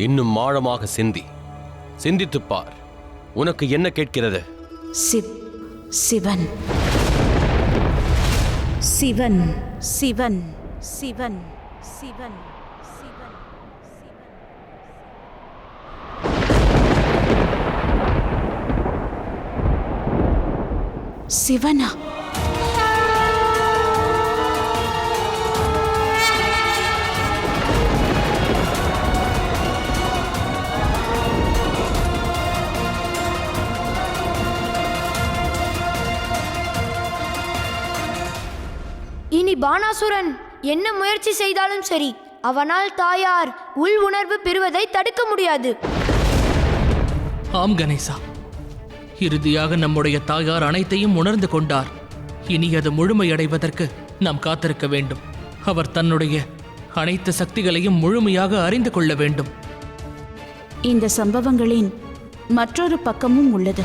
இன்னும் ஆழமாக சிந்தித்துப் பார். உனக்கு என்ன கேட்கிறது? சிவன் சிவன் சிவன் சிவன் சிவன் சிவன் சிவனா? இனி பானாசுரன் என்ன முயற்சி செய்தாலும் சரி, அவனால் தாயார் உள் உணர்வு பெறுவதை தடுக்க முடியாது. ஆம் கணேசா, இறுதியாக நம்முடைய தாயார் அனைத்தையும் உணர்ந்து கொண்டார். இனி அது முழுமையடைவதற்கு நாம் காத்திருக்க வேண்டும். அவர் தன்னுடைய அனைத்து சக்திகளையும் முழுமையாக அறிந்து கொள்ள வேண்டும். இந்த சம்பவங்களின் மற்றொரு பக்கமும் உள்ளது.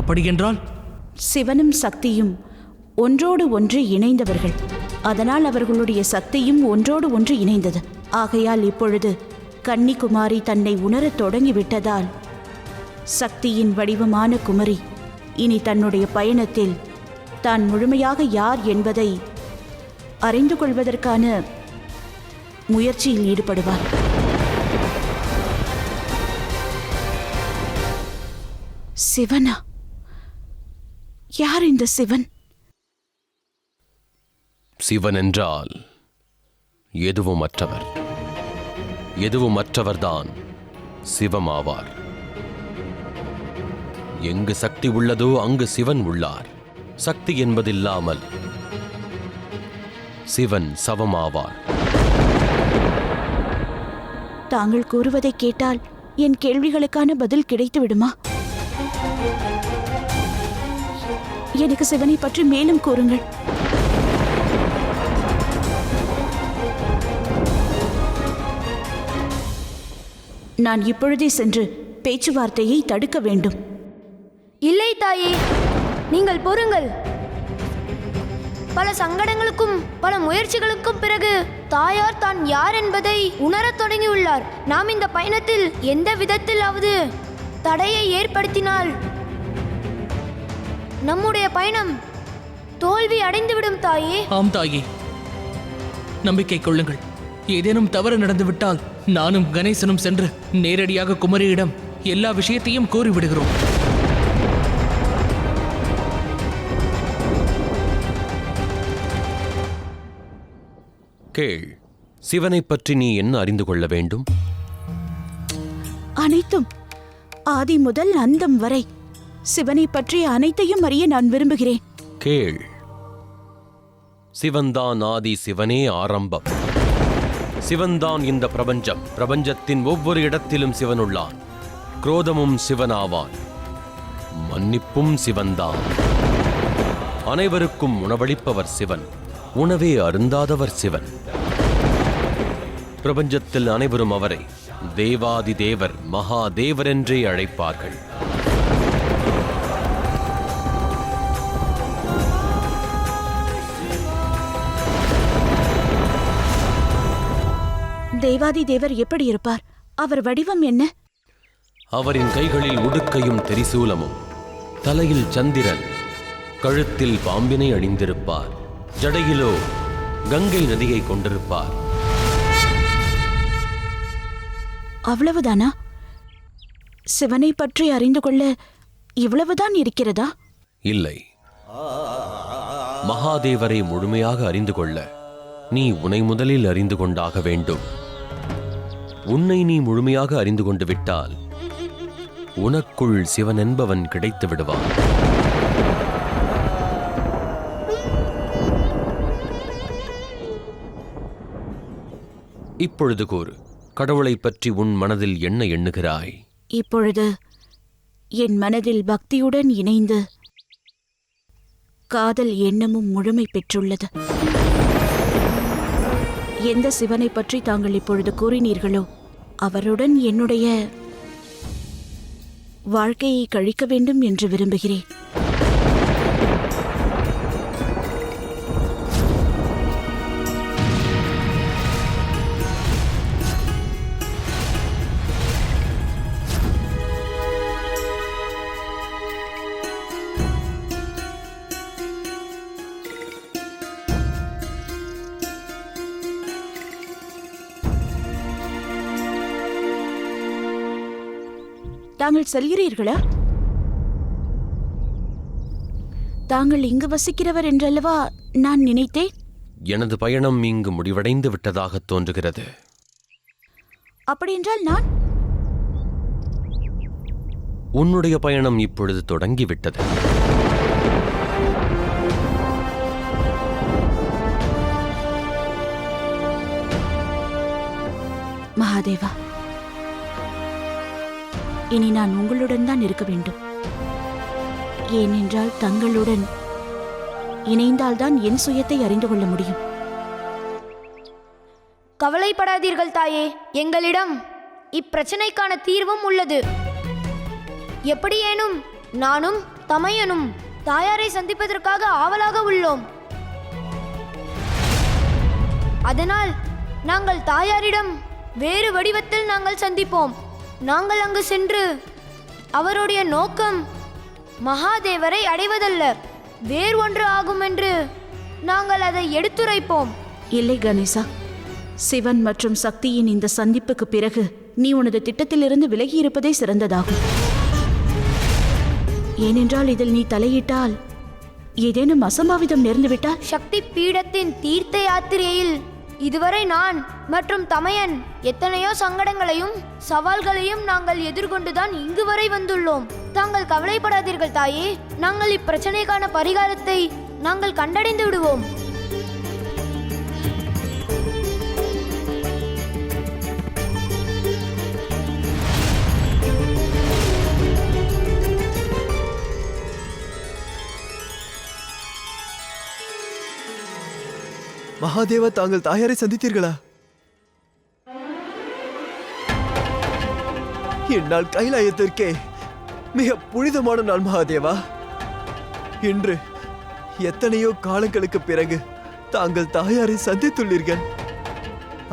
அப்படியென்றால்? சிவனும் சக்தியும் ஒன்றோடு ஒன்று இணைந்தவர்கள். அதனால் அவர்களுடைய சக்தியும் ஒன்றோடு ஒன்று இணைந்தது. ஆகையால் இப்பொழுது கன்னிகுமாரி தன்னை உணரத் தொடங்கிவிட்டதால் சக்தியின் வடிவமான குமரி இனி தன்னுடைய பயணத்தில் தான் முழுமையாக யார் என்பதை அறிந்து கொள்வதற்கான முயற்சியில் ஈடுபடுவார். சிவனா? யார் இந்த சிவன்? சிவன் என்றால் எதுவுமற்றவர்தான் சிவமாவார். எங்கு சக்தி உள்ளதோ அங்கு சிவன் உள்ளார். சக்தி என்பதில்லாமல் சிவன் சவமாவார். தாங்கள் கூறுவதை கேட்டால் என் கேள்விகளுக்கான பதில் கிடைத்து விடுமா? எனக்கு சிவனை பற்றி மேலும் கூறுங்கள். நான் இப்பொழுதே சென்று பேச்சுவார்த்தையை தடுக்க வேண்டும். இல்லை தாயே, நீங்கள் பொறுங்கள். பல சங்கடங்களுக்கும் பல முயற்சிகளுக்கும் பிறகு தாயார் தான் யார் என்பதை உணரத் தொடங்கியுள்ளார். நாம் இந்த பயணத்தில் எந்த விதத்திலாவது தடையை ஏற்படுத்தினால் நம்முடைய பயணம் தோல்வி அடைந்துவிடும் தாயே. ஆம் தாயே, நம்பிக்கை கொள்ளுங்கள். ஏதேனும் தவறு நடந்துவிட்டால் நானும் கணேசனும் சென்று நேரடியாக குமரியிடம் எல்லா விஷயத்தையும் கூறிவிடுகிறோம். கேள், சிவனை பற்றி நீ என்ன அறிந்து கொள்ள வேண்டும்? அனைத்தும், ஆதி முதல் அந்தம் வரை சிவனை பற்றிய அனைத்தையும் அறிய நான் விரும்புகிறேன். கேள், சிவன்தான் ஆதி, சிவனே ஆரம்பம். சிவன்தான் இந்த பிரபஞ்சம். பிரபஞ்சத்தின் ஒவ்வொரு இடத்திலும் சிவன் உள்ளான். குரோதமும் சிவனாவான், மன்னிப்பும் சிவன்தான். அனைவருக்கும் உணவளிப்பவர் சிவன், உணவே அருந்தாதவர் சிவன். பிரபஞ்சத்தில் அனைவரும் அவரை தேவாதி தேவர், மகாதேவர் என்றே அழைப்பார்கள். தேவாதி தேவர் எப்படி இருப்பார்? அவர் வடிவம் என்ன? அவரின் கைகளில் உடுக்கையும் திரிசூலமும், தலையில் சந்திரன், கழுத்தில் பாம்பினை அணிந்திருப்பார். ஜடையிலோ கங்கை நதியை கொண்டிருப்பார். அவ்வளவுதானா? சிவனை பற்றி அறிந்து கொள்ள இவ்வளவுதான் இருக்கிறதா? இல்லை, மகாதேவரை முழுமையாக அறிந்து கொள்ள நீ உன்னை முதலில் அறிந்து கொண்டாக வேண்டும். உன்னை நீ முழுமையாக அறிந்து கொண்டு விட்டால் உனக்குள் சிவன் என்பவன் கிடைத்து விடுவான். இப்பொழுது கூறு, கடவுளை பற்றி உன் மனதில் என்ன எண்ணுகிறாய்? இப்பொழுது என் மனதில் பக்தியுடன் இணைந்து காதல் எண்ணமும் முழுமை பெற்றுள்ளது. எந்த சிவனை பற்றி தாங்கள் இப்பொழுது கூறினீர்களோ அவருடன் என்னுடைய வாழ்க்கையை கழிக்க வேண்டும் என்று விரும்புகிறேன். தாங்கள் செல்கிறீர்களா? தாங்கள் இங்கு வசிக்கிறவர் என்றல்லவா நான் நினைத்தேன். எனது பயணம் இங்கு முடிவடைந்து விட்டதாக தோன்றுகிறது. அப்படியென்றால் நான்? உன்னுடைய பயணம் இப்பொழுது தொடங்கிவிட்டது. மகாதேவா, இனி நான் உங்களுடன் தான் இருக்க வேண்டும். ஏனென்றால் தங்களுடன் இணைந்தால்தான் என் சுயத்தை அறிந்து கொள்ள முடியும். கவலைப்படாதீர்கள் தாயே, எங்களிடம் இப்பிரச்சனைக்கான தீர்வும் உள்ளது. எப்படியேனும் நானும் தமையனும் தாயாரை சந்திப்பதற்காக ஆவலாக உள்ளோம். அதனால் நாங்கள் தாயாரிடம் வேறு வடிவத்தில் நாங்கள் சந்திப்போம். நாங்கள் அங்கு சென்று அவருடைய நோக்கம் மகாதேவரை அடைவதல்ல, வேறு ஒன்று ஆகும் என்று நாங்கள் அதை எடுத்துரைப்போம். இல்லை கணேசா, சிவன் மற்றும் சக்தியின் இந்த சந்திப்புக்கு பிறகு நீ உனது திட்டத்திலிருந்து விலகி இருப்பதே சிறந்ததாகும். ஏனென்றால் இதில் நீ தலையிட்டால் ஏதேனும் அசம்பாவிதம் நேர்ந்துவிட்டால்? சக்தி பீடத்தின் தீர்த்த யாத்திரையில் இதுவரை நான் மற்றும் தமையன் எத்தனையோ சங்கடங்களையும் சவால்களையும் நாங்கள் எதிர்கொண்டுதான் இங்கு வரை வந்துள்ளோம். தாங்கள் கவலைப்படாதீர்கள் தாயே, நாங்கள் இப்பிரச்சனைக்கான பரிகாரத்தை நாங்கள் கண்டடைந்து விடுவோம். மகாதேவா, தாங்கள் தாயாரை சந்தித்தீர்களா? என்னால் கைலாயத்திற்கே மிக புனிதமான நாள் மகாதேவா. இன்று எத்தனையோ காலங்களுக்கு பிறகு தாங்கள் தாயாரை சந்தித்துள்ளீர்கள்.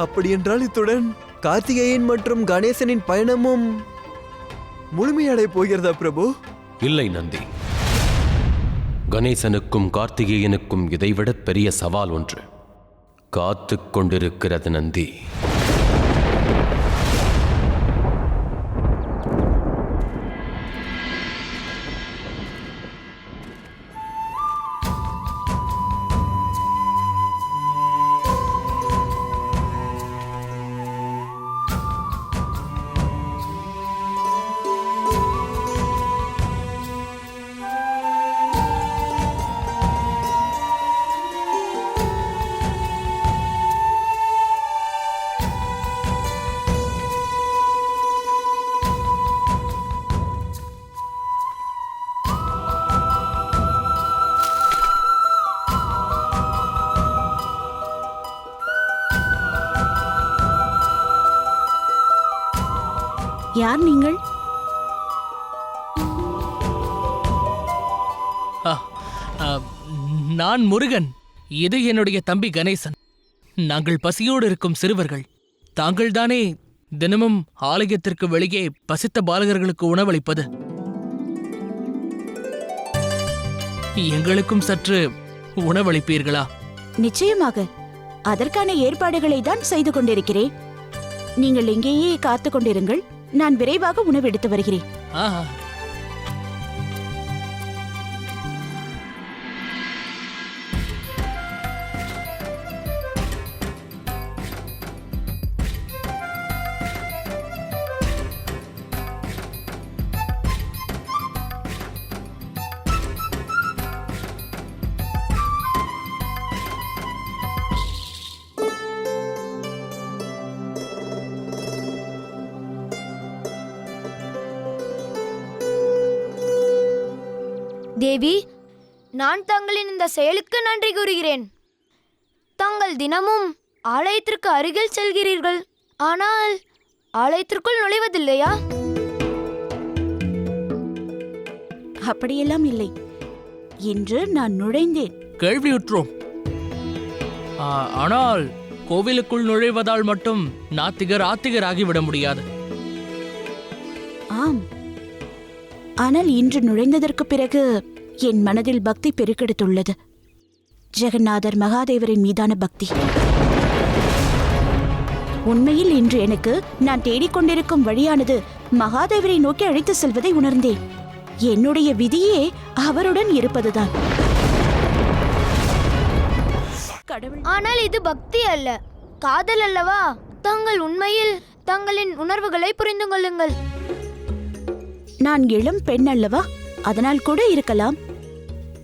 அப்படியென்றால் இத்துடன் கார்த்திகேயன் மற்றும் கணேசனின் பயணமும் முழுமையடைய போகிறதா பிரபு? இல்லை நந்தி, கணேசனுக்கும் கார்த்திகேயனுக்கும் இதைவிட பெரிய சவால் ஒன்று காத்துக் கொண்டிருக்கிறது நந்தி. யார் நீங்கள்? நான் முருகன். இது என்னுடைய தம்பி கணேசன். நாங்கள் பசியோடு இருக்கும் சிறுவர்கள். தாங்கள்தானே தினமும் ஆலயத்திற்கு வெளியே பசித்த பாலகர்களுக்கு உணவளிப்பது? எங்களுக்கும் சற்று உணவளிப்பீர்களா? நிச்சயமாக, அதற்கான ஏற்பாடுகளை தான் செய்து கொண்டிருக்கிறேன். நீங்கள் இங்கேயே காத்துக் கொண்டிருங்கள், நான் விரைவாக உணவு எடுத்து வருகிறேன். ஆஹா. தேவி, நான் தங்களின் இந்த செயலுக்கு நன்றி கூறுகிறேன். தாங்கள் தினமும் ஆலயத்திற்கு அருகில் செல்கிறீர்கள், ஆனால் ஆலயத்திற்குள் நுழைவதில்லையா? அப்படியெல்லாம் இல்லை. இன்று நான் நுழைந்தேன். கேள்வியுற்றோம். ஆனால் கோவிலுக்குள் நுழைவதால் மட்டும் நாத்திகர் ஆத்திகர் ஆகிவிட முடியாது. ஆம், ஆனால் இன்று நுழைந்ததற்கு பிறகு என் மனதில் பக்தி பெருக்கெடுத்துள்ளது. ஜெகநாதர் மகாதேவரின் மீதான பக்தி. உண்மையில் இன்று எனக்கு நான் தேடிக்கொண்டிருக்கும் வழியானது மகாதேவரை நோக்கி அழைத்து செல்வதை உணர்ந்தேன். என்னுடைய விதியே அவருடன் இருப்பதுதான். கடவுள், ஆனால் இது பக்தி அல்ல, காதல் அல்லவா? தாங்கள் உண்மையில் தங்களின் உணர்வுகளை புரிந்து கொள்ளுங்கள். நான் இளம் பெண் அல்லவா, அதனால் கூட இருக்கலாம்.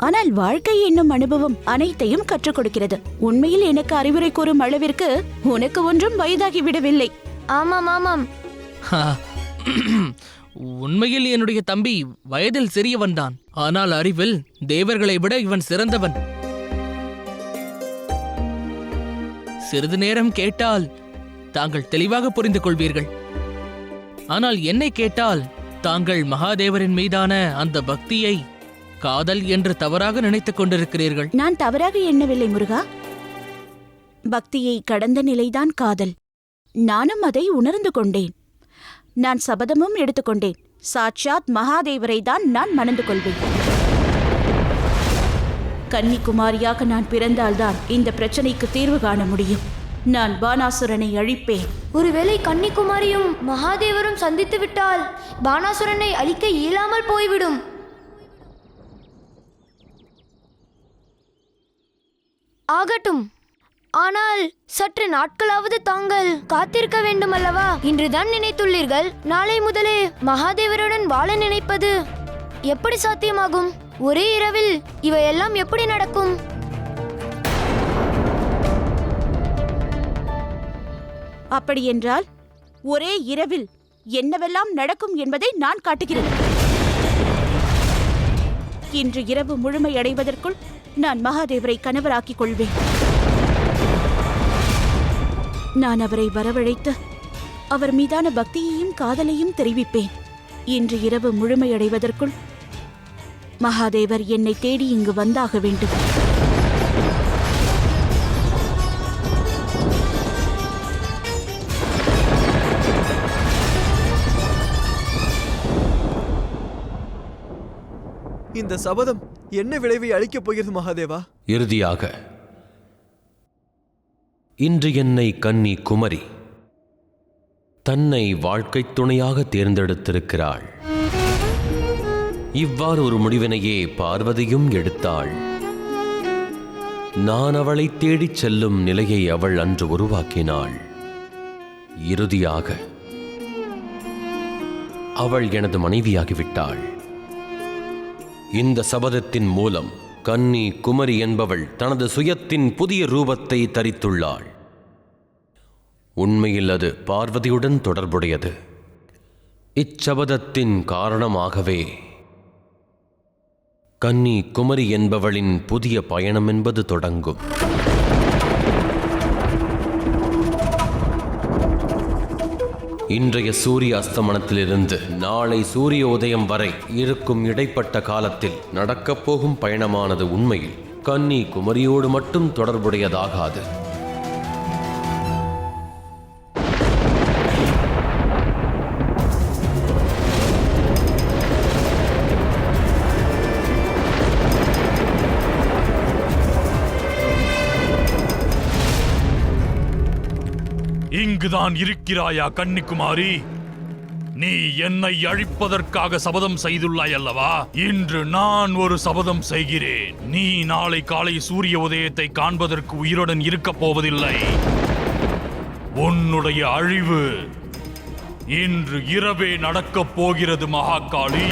ஆனால் வாழ்க்கை என்னும் அனுபவம் அனைத்தையும் கற்றுக் கொடுக்கிறது. உண்மையில் எனக்கு அறிவுரை கூறும் அளவிற்கு உனக்கு ஒன்றும் வயதாகி விடவில்லை. ஆமாம் ஆமாம், ஹா, உண்மையில் என்னுடைய தம்பி வயதில் சிறியவன்தான். ஆனால் அறிவில் தேவர்களை விட இவன் சிறந்தவன். சிறிது நேரம் கேட்டால் தாங்கள் தெளிவாக புரிந்து கொள்வீர்கள். ஆனால் என்னை கேட்டால் தாங்கள் மகாதேவரின் மீதான அந்த பக்தியை காதல் என்று தவறாக நினைத்துக் கொண்டிருக்கிறீர்கள். நான் தவறாக எண்ணவில்லை முருகா. பக்தியை கடந்த நிலைதான் காதல். நானும் அதை உணர்ந்து கொண்டேன். நான் சபதமும் எடுத்துக்கொண்டேன். சாட்சாத் மகாதேவரை தான் நான் மணந்து கொள்வேன். கன்னிக்குமாரியாக நான் பிறந்தால்தான் இந்த பிரச்சனைக்கு தீர்வு காண முடியும். நான் பானாசுரனை அழிப்பேன். ஒருவேளை கன்னிக்குமாரியும் மகாதேவரும் சந்தித்து விட்டால் பானாசுரனை அழிக்க இயலாமல் போய்விடும். ஆகட்டும், ஆனால் சற்று நாட்களாவது தாங்கள் காத்திருக்க வேண்டும் அல்லவா? இன்றுதான் நினைத்துள்ளீர்கள், நாளை முதலே மகாதேவருடன் வாழ நினைப்பது எப்படி சாத்தியமாகும்? ஒரே இரவில் இவையெல்லாம் எப்படி நடக்கும்? அப்படியென்றால் ஒரே இரவில் என்னவெல்லாம் நடக்கும் என்பதை நான் காட்டுகிறேன். இன்று இரவு முழுமையடைவதற்குள் நான் மகாதேவரை கணவராக்கிக் கொள்வேன். நான் அவரை வரவழைத்து அவர் மீதான பக்தியையும் காதலையும் தெரிவிப்பேன். இன்று இரவு முழுமையடைவதற்குள் மகாதேவர் என்னை தேடி இங்கு வந்தாக வேண்டும். இந்த சபதம் என்ன விளைவை அளிக்கப் போகிறது மகாதேவா? இறுதியாக இன்று என்னை கன்னி குமரி தன்னை வாழ்க்கைத் துணையாக தேர்ந்தெடுத்திருக்கிறாள். இவ்வாறு ஒரு முடிவினையே பார்வதியும் எடுத்தாள். நான் அவளை தேடிச் செல்லும் நிலையை அவள் அன்று உருவாக்கினாள். இறுதியாக அவள் எனது மனைவியாகிவிட்டாள். இந்த சபதத்தின் மூலம் கன்னி குமரி என்பவள் தனது சுயத்தின் புதிய ரூபத்தை தரித்துள்ளாள். உண்மையில் அது பார்வதியுடன் தொடர்புடையது. இச்சபதத்தின் காரணமாகவே கன்னி குமரி என்பவளின் புதிய பயணம் என்பது தொடங்கும். இன்றைய சூரிய அஸ்தமனத்திலிருந்து நாளை சூரிய உதயம் வரை இருக்கும் இடைப்பட்ட காலத்தில் நடக்கப் போகும் பயணமானது உண்மையில் கன்னி குமரியோடு மட்டும் தொடர்புடையதாகாது. இங்குதான் இருக்கிறாயா கன்னிக்குமாரி? நீ என்னை அழிப்பதற்காக சபதம் செய்துள்ளாய் அல்லவா? இன்று நான் ஒரு சபதம் செய்கிறேன். நீ நாளை காலை சூரிய உதயத்தை காண்பதற்கு உயிருடன் இருக்கப் போவதில்லை. உன்னுடைய அழிவு இன்று இரவே நடக்கப் போகிறது மகாகாளி.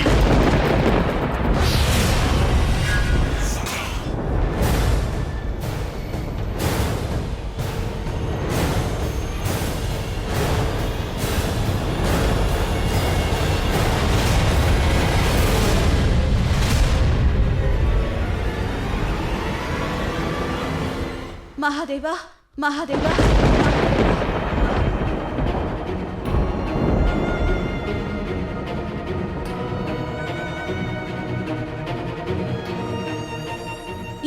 மகாதேவா, மகாதேவா,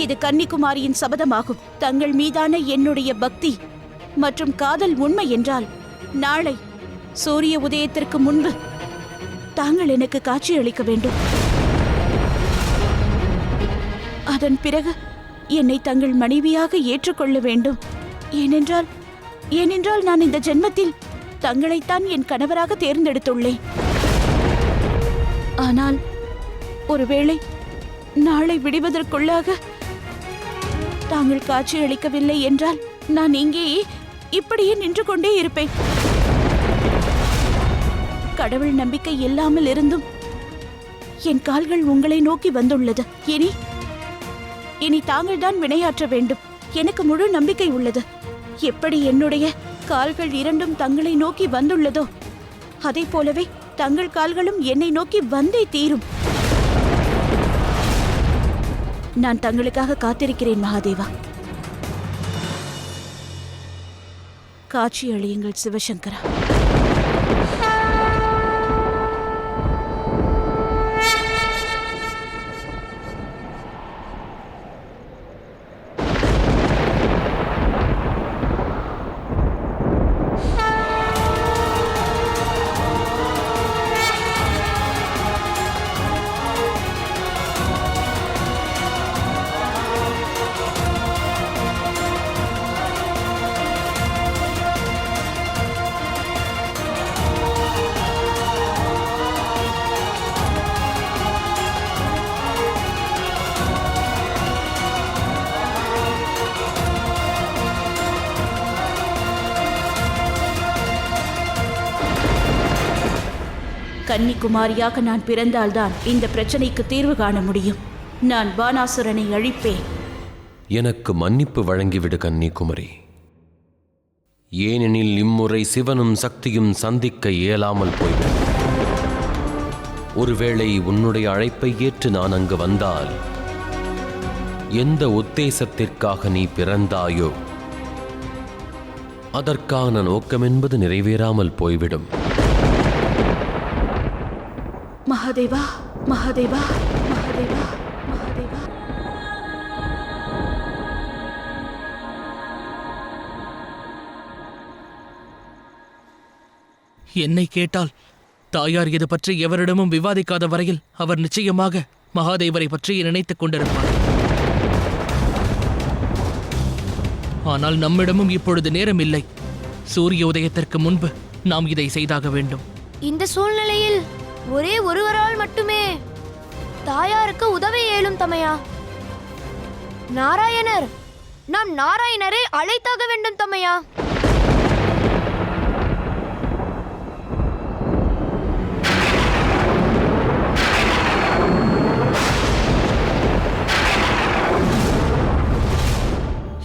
இது கன்னிக்குமாரியின் சபதமாகும். தங்கள் மீதான என்னுடைய பக்தி மற்றும் காதல் உண்மை என்றால் நாளை சூரிய உதயத்திற்கு முன்பு தாங்கள் எனக்கு காட்சியளிக்க வேண்டும். அதன் பிறகு என்னை தங்கள் மனைவியாக ஏற்றுக்கொள்ள வேண்டும். ஏனென்றால் நான் இந்த ஜென்மத்தில் தங்களைத்தான் என் கணவராக தேர்ந்தெடுத்துள்ளேன். ஆனால் ஒருவேளை நாளை விடுவதற்குள்ளாக தாங்கள் காட்சி அளிக்கவில்லை என்றால் நான் இங்கேயே இப்படியே நின்று கொண்டே இருப்பேன். கடவுள் நம்பிக்கை இல்லாமல் இருந்தும் என் கால்கள் உங்களை நோக்கி வந்துள்ளது. இனி தாங்கள் தான் வினையாற்ற வேண்டும். எனக்கு முழு நம்பிக்கை உள்ளது. எப்படி என்னுடைய கால்கள் இரண்டும் தங்களை நோக்கி வந்துள்ளதோ அதை போலவே தங்கள் கால்களும் என்னை நோக்கி வந்தே தீரும். நான் தங்களுக்காக காத்திருக்கிறேன் மகாதேவா. காட்சி அளியுங்கள் சிவசங்கரா. கன்னிகுமாரியாக நான் பிறந்தால்தான் இந்த பிரச்சனைக்கு தீர்வு காண முடியும். நான் பானாசுரனை அழிப்பேன். எனக்கு மன்னிப்பு வழங்கிவிடு கன்னிகுமரி. ஏனெனில் இம்முறை சிவனும் சக்தியும் சந்திக்க இயலாமல் போய்விடும். ஒருவேளை உன்னுடைய அழைப்பை ஏற்று நான் அங்கு வந்தால் எந்த உத்தேசத்திற்காக நீ பிறந்தாயோ அதற்கான நோக்கம் என்பது நிறைவேறாமல் போய்விடும். மகாதேவா, மகாதேவா, மகாதேவா, மகாதேவா. என்னை கேட்டால் தாயார் இது பற்றி எவரிடமும் விவாதிக்காத வரையில் அவர் நிச்சயமாக மகாதேவரை பற்றி நினைத்துக் கொண்டிருப்பார். ஆனால் நம்மிடமும் இப்பொழுது நேரம் இல்லை. சூரிய உதயத்திற்கு முன்பு நாம் இதை செய்தாக வேண்டும். இந்த சூழ்நிலையில் ஒரே ஒருவரால் மட்டுமே தாயாருக்கு உதவி இயலும் தமையா. நாராயணர், நாம் நாராயணரை அழைத்தாக வேண்டும் தமையா.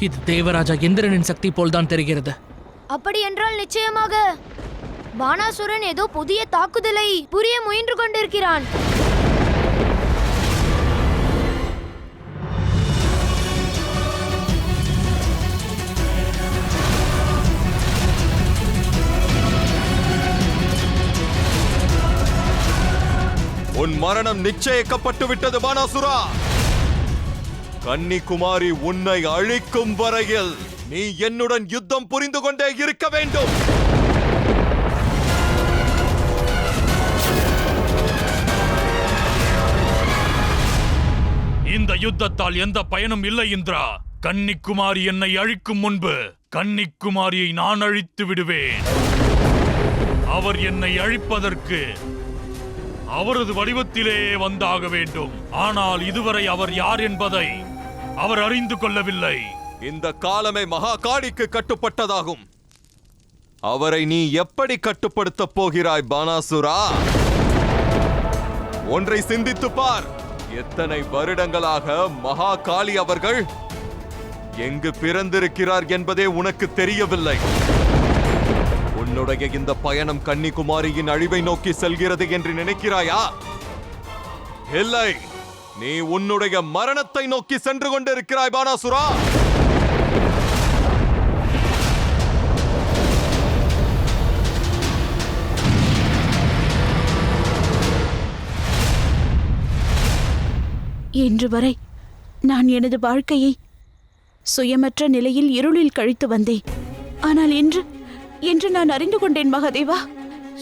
இது தேவராஜா இந்திரனின் சக்தி போல்தான் தெரிகிறது. அப்படி என்றால் நிச்சயமாக பானாசுரன் ஏதோ புதிய தாக்குதலை புரிய முயன்று கொண்டிருக்கிறான். உன் மரணம் நிச்சயிக்கப்பட்டு விட்டது பானாசுரா. கன்னிகுமாரி உன்னை அழிக்கும் வரையில் நீ என்னுடன் யுத்தம் புரிந்து கொண்டே இருக்க வேண்டும். இந்த யுத்தத்தால் எந்த பயனும் இல்லை இந்திரா. கன்னிக்குமாரி என்னை அழிக்கும் முன்பு கன்னிக்குமாரியை நான் அழித்து விடுவேன். அவர் என்னை அழிப்பதற்கு அவரது வடிவத்திலே வந்தாக வேண்டும். ஆனால் இதுவரை அவர் யார் என்பதை அவர் அறிந்து கொள்ளவில்லை. இந்த காலமே மகாகாளிக்கு கட்டுப்பட்டதாகும். அவரை நீ எப்படி கட்டுப்படுத்தப் போகிறாய் பானாசுரா? ஒன்றை சிந்தித்து பார். எத்தனை வருடங்களாக மகாகாளி அவர்கள் எங்கு பிறந்திருக்கிறார் என்பதே உனக்கு தெரியவில்லை. உன்னுடைய இந்த பயணம் கன்னிகுமாரியின் அழிவை நோக்கி செல்கிறது என்று நினைக்கிறாயா? இல்லை, நீ உன்னுடைய மரணத்தை நோக்கி சென்று கொண்டிருக்கிறாய் பானாசுரா. இன்று வரை நான் எனது வாழ்க்கையை சுயமற்ற நிலையில் இருளில் கழித்து வந்தேன். ஆனால் இன்று நான் அறிந்து கொண்டேன் மகாதேவா.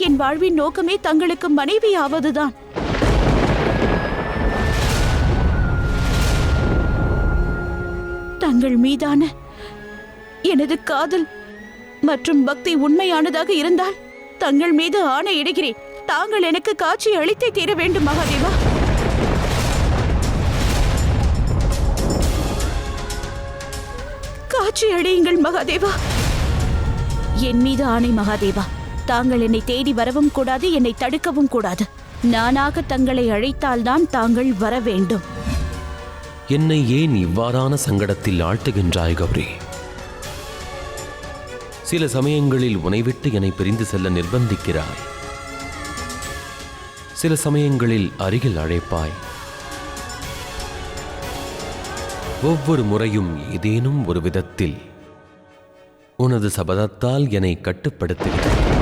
என் வாழ்வின் நோக்கமே தங்களுக்கு மனைவி ஆவதுதான். தங்கள் மீதான எனது காதல் மற்றும் பக்தி உண்மையானதாக இருந்தால் தங்கள் மீது ஆணையிடுகிறேன், தாங்கள் எனக்கு காட்சி அளித்தே தீர வேண்டும் மகாதேவா. காட்சி அளியுங்கள் மகாதேவா. என் மீது ஆணை மகாதேவா, தாங்கள் என்னை தேடி வரவும் கூடாது, என்னை தடுக்கவும் கூடாது. நானாக தங்களை அழைத்தால்தான் தாங்கள் வர வேண்டும். என்னை ஏன் இவ்வாறான சங்கடத்தில் ஆழ்த்துகின்றாய் கௌரி? சில சமயங்களில் உன்னை விட்டு என்னை பிரிந்து செல்ல நிர்பந்திக்கிறாய், சில சமயங்களில் அருகில் அழைப்பாய். ஒவ்வொரு முறையும் ஏதேனும் ஒரு விதத்தில் உனது சபதத்தால் என்னை கட்டுப்படுத்துகிறாய்.